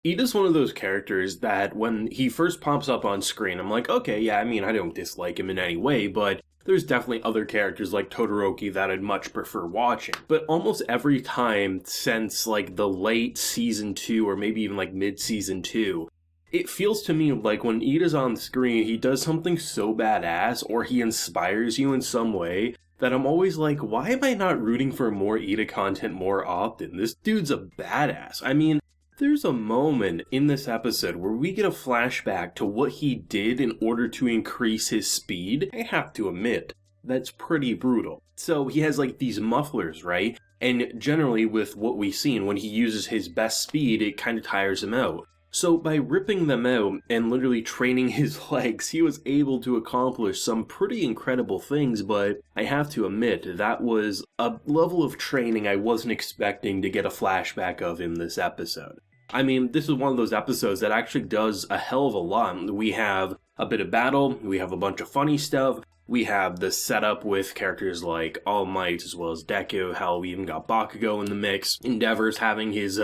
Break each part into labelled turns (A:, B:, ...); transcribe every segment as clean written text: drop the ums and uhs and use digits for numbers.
A: Ida's one of those characters that when he first pops up on screen, I'm like, okay, yeah, I mean, I don't dislike him in any way, but there's definitely other characters like Todoroki that I'd much prefer watching. But almost every time since like the late season 2 or maybe even like mid-season 2, it feels to me like when Ida's on screen, he does something so badass or he inspires you in some way that I'm always like, why am I not rooting for more Ida content more often? This dude's a badass. I mean, there's a moment in this episode where we get a flashback to what he did in order to increase his speed. I have to admit, that's pretty brutal. So he has like these mufflers, right? And generally with what we've seen, when he uses his best speed, it kind of tires him out. So by ripping them out and literally training his legs, he was able to accomplish some pretty incredible things, but I have to admit, that was a level of training I wasn't expecting to get a flashback of in this episode. I mean, this is one of those episodes that actually does a hell of a lot. We have a bit of battle, we have a bunch of funny stuff, we have the setup with characters like All Might as well as Deku, hell, we even got Bakugo in the mix, Endeavor's having his,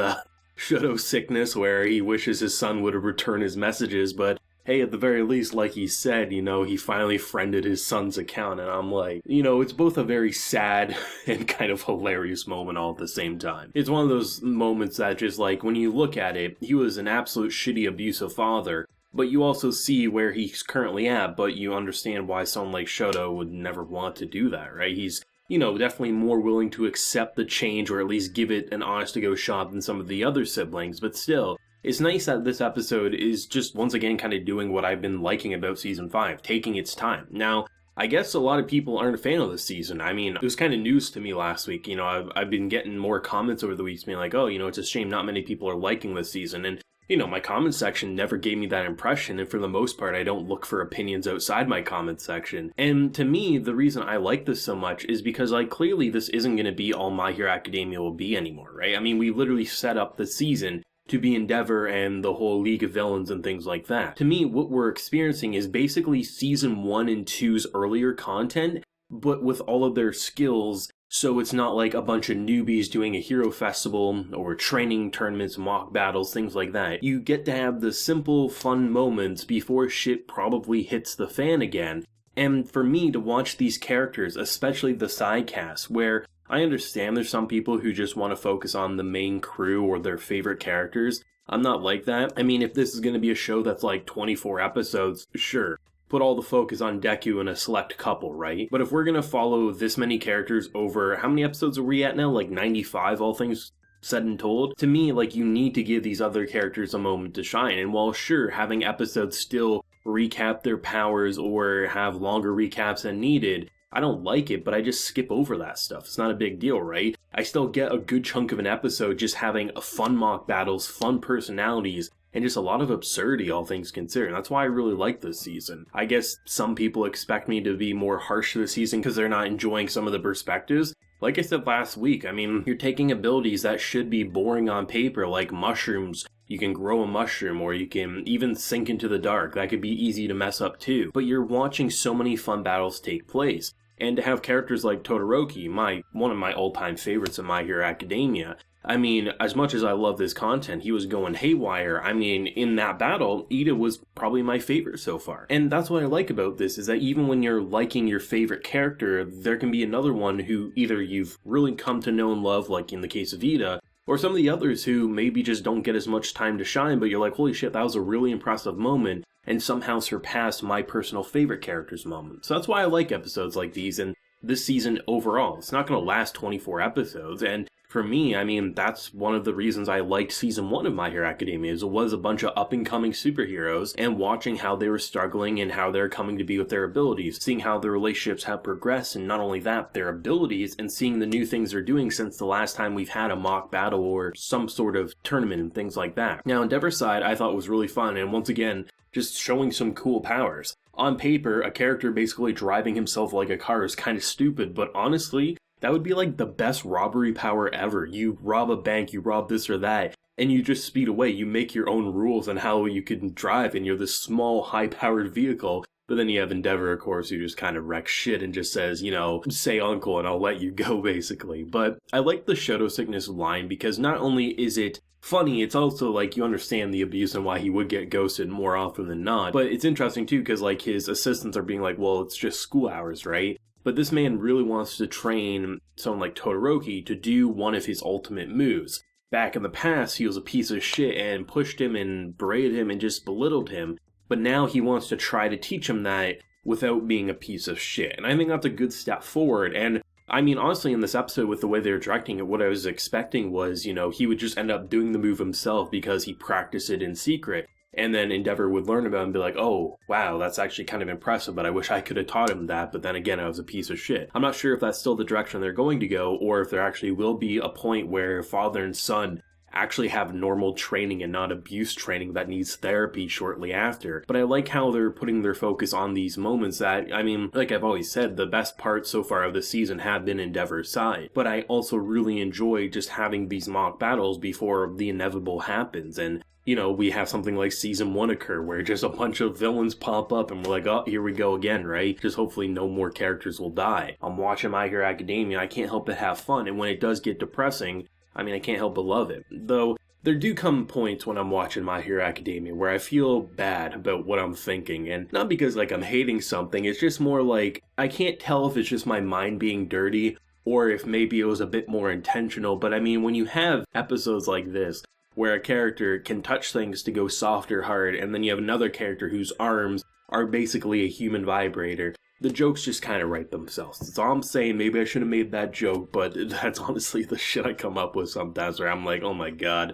A: SHOTO sickness where he wishes his son would have returned his messages, but hey, at the very least, like he said, he finally friended his son's account, and I'm like, it's both a very sad and kind of hilarious moment all at the same time. It's one of those moments that just like, when you look at it, he was an absolute shitty abusive father, but you also see where he's currently at, but you understand why someone like SHOTO would never want to do that, right? He's definitely more willing to accept the change or at least give it an honest-to-go shot than some of the other siblings, but still, it's nice that this episode is just once again kind of doing what I've been liking about Season 5, taking its time. Now, I guess a lot of people aren't a fan of this season. I mean, it was kind of news to me last week. I've been getting more comments over the weeks being like, oh, it's a shame not many people are liking this season, and my comment section never gave me that impression, and for the most part, I don't look for opinions outside my comment section. And to me, the reason I like this so much is because, clearly this isn't going to be all My Hero Academia will be anymore, right? I mean, we literally set up the season to be Endeavor and the whole League of Villains and things like that. To me, what we're experiencing is basically Season 1 and 2's earlier content, but with all of their skills. So it's not like a bunch of newbies doing a hero festival or training tournaments, mock battles, things like that. You get to have the simple, fun moments before shit probably hits the fan again. And for me to watch these characters, especially the side cast, where I understand there's some people who just want to focus on the main crew or their favorite characters. I'm not like that. I mean, if this is going to be a show that's like 24 episodes, sure. Put all the focus on Deku and a select couple, right? But if we're going to follow this many characters over, how many episodes are we at now? Like 95, all things said and told? To me, you need to give these other characters a moment to shine. And while sure, having episodes still recap their powers or have longer recaps than needed, I don't like it, but I just skip over that stuff. It's not a big deal, right? I still get a good chunk of an episode just having fun mock battles, fun personalities, and just a lot of absurdity, all things considered. That's why I really like this season. I guess some people expect me to be more harsh this season because they're not enjoying some of the perspectives. Like I said last week, I mean, you're taking abilities that should be boring on paper, like mushrooms. You can grow a mushroom, or you can even sink into the dark. That could be easy to mess up too. But you're watching so many fun battles take place. And to have characters like Todoroki, one of my all-time favorites in My Hero Academia, I mean, as much as I love this content, he was going haywire. I mean, in that battle, Ida was probably my favorite so far. And that's what I like about this, is that even when you're liking your favorite character, there can be another one who either you've really come to know and love, like in the case of Ida, or some of the others who maybe just don't get as much time to shine, but you're like, holy shit, that was a really impressive moment, and somehow surpassed my personal favorite character's moment. So that's why I like episodes like these, and this season overall. It's not going to last 24 episodes, and for me, I mean, that's one of the reasons I liked Season 1 of My Hero Academia, is it was a bunch of up-and-coming superheroes, and watching how they were struggling and how they're coming to be with their abilities, seeing how their relationships have progressed, and not only that, their abilities, and seeing the new things they're doing since the last time we've had a mock battle or some sort of tournament and things like that. Now, Endeavor's side, I thought was really fun, and once again, just showing some cool powers. On paper, a character basically driving himself like a car is kind of stupid, but honestly, that would be like the best robbery power ever. You rob a bank, you rob this or that, and you just speed away. You make your own rules on how you can drive, and you're this small, high-powered vehicle. But then you have Endeavor, of course, who just kind of wrecks shit and just says, say uncle and I'll let you go, basically. But I like the SHOTO sickness line because not only is it funny. It's also like you understand the abuse and why he would get ghosted more often than not. But it's interesting too because like his assistants are being like, well, it's just school hours, right? But this man really wants to train someone like Todoroki to do one of his ultimate moves. Back in the past, he was a piece of shit and pushed him and berated him and just belittled him. But now he wants to try to teach him that without being a piece of shit. And I think that's a good step forward. And I mean, honestly, in this episode, with the way they were directing it, what I was expecting was, he would just end up doing the move himself because he practiced it in secret. And then Endeavor would learn about it and be like, oh, wow, that's actually kind of impressive, but I wish I could have taught him that. But then again, I was a piece of shit. I'm not sure if that's still the direction they're going to go, or if there actually will be a point where father and son actually have normal training and not abuse training that needs therapy shortly after. But I like how they're putting their focus on these moments that, I mean, like I've always said, the best parts so far of the season have been Endeavor's side. But I also really enjoy just having these mock battles before the inevitable happens. And we have something like season 1 occur where just a bunch of villains pop up and we're like, oh, here we go again, right? Just hopefully no more characters will die. I'm watching My Hero Academia, I can't help but have fun, and when it does get depressing, I mean, I can't help but love it. Though, there do come points when I'm watching My Hero Academia where I feel bad about what I'm thinking, and not because, like, I'm hating something, it's just more like, I can't tell if it's just my mind being dirty, or if maybe it was a bit more intentional, but I mean, when you have episodes like this, where a character can touch things to go soft or hard, and then you have another character whose arms are basically a human vibrator, the jokes just kind of write themselves. That's all I'm saying. Maybe I should have made that joke, but that's honestly the shit I come up with sometimes where I'm like, oh my god.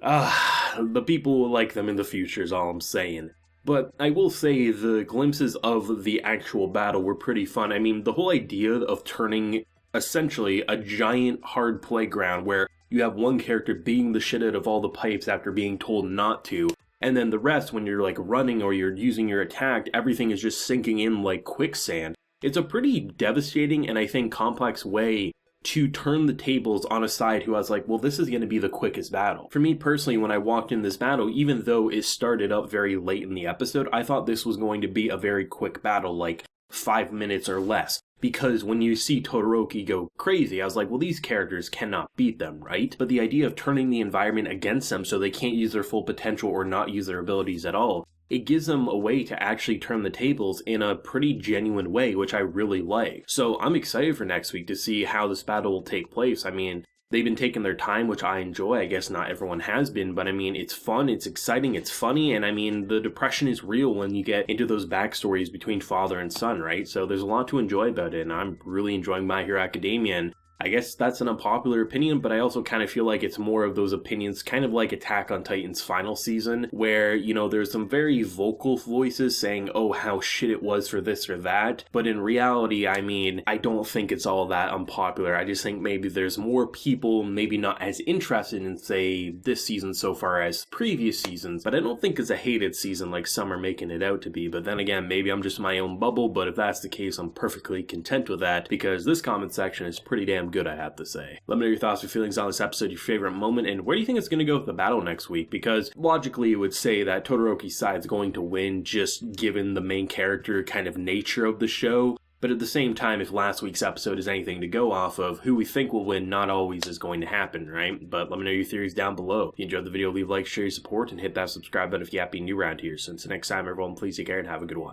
A: The people will like them in the future is all I'm saying. But I will say the glimpses of the actual battle were pretty fun. I mean, the whole idea of turning essentially a giant hard playground where you have one character beating the shit out of all the pipes after being told not to, and then the rest, when you're like running or you're using your attack, everything is just sinking in like quicksand. It's a pretty devastating and I think complex way to turn the tables on a side who I was like, well, this is going to be the quickest battle. For me personally, when I walked in this battle, even though it started up very late in the episode, I thought this was going to be a very quick battle, like 5 minutes or less. Because when you see Todoroki go crazy, I was like, well, these characters cannot beat them, right? But the idea of turning the environment against them so they can't use their full potential or not use their abilities at all, it gives them a way to actually turn the tables in a pretty genuine way, which I really like. So I'm excited for next week to see how this battle will take place. I mean, they've been taking their time, which I enjoy. I guess not everyone has been, but I mean, it's fun, it's exciting, it's funny, and I mean, the depression is real when you get into those backstories between father and son, right? So there's a lot to enjoy about it, and I'm really enjoying My Hero Academia, and I guess that's an unpopular opinion, but I also kind of feel like it's more of those opinions, kind of like Attack on Titan's final season, where, there's some very vocal voices saying, oh, how shit it was for this or that, but in reality, I mean, I don't think it's all that unpopular. I just think maybe there's more people, maybe not as interested in, say, this season so far as previous seasons, but I don't think it's a hated season like some are making it out to be, but then again, maybe I'm just in my own bubble, but if that's the case, I'm perfectly content with that, because this comment section is pretty damn good, I have to say. Let me know your thoughts or feelings on this episode, your favorite moment, and where do you think it's going to go with the battle next week? Because logically, it would say that Todoroki's side's going to win, just given the main character kind of nature of the show. But at the same time, if last week's episode is anything to go off of, who we think will win not always is going to happen, right? But let me know your theories down below. If you enjoyed the video, leave a like, share your support, and hit that subscribe button if you happen to be new around here. So until next time, everyone, please take care and have a good one.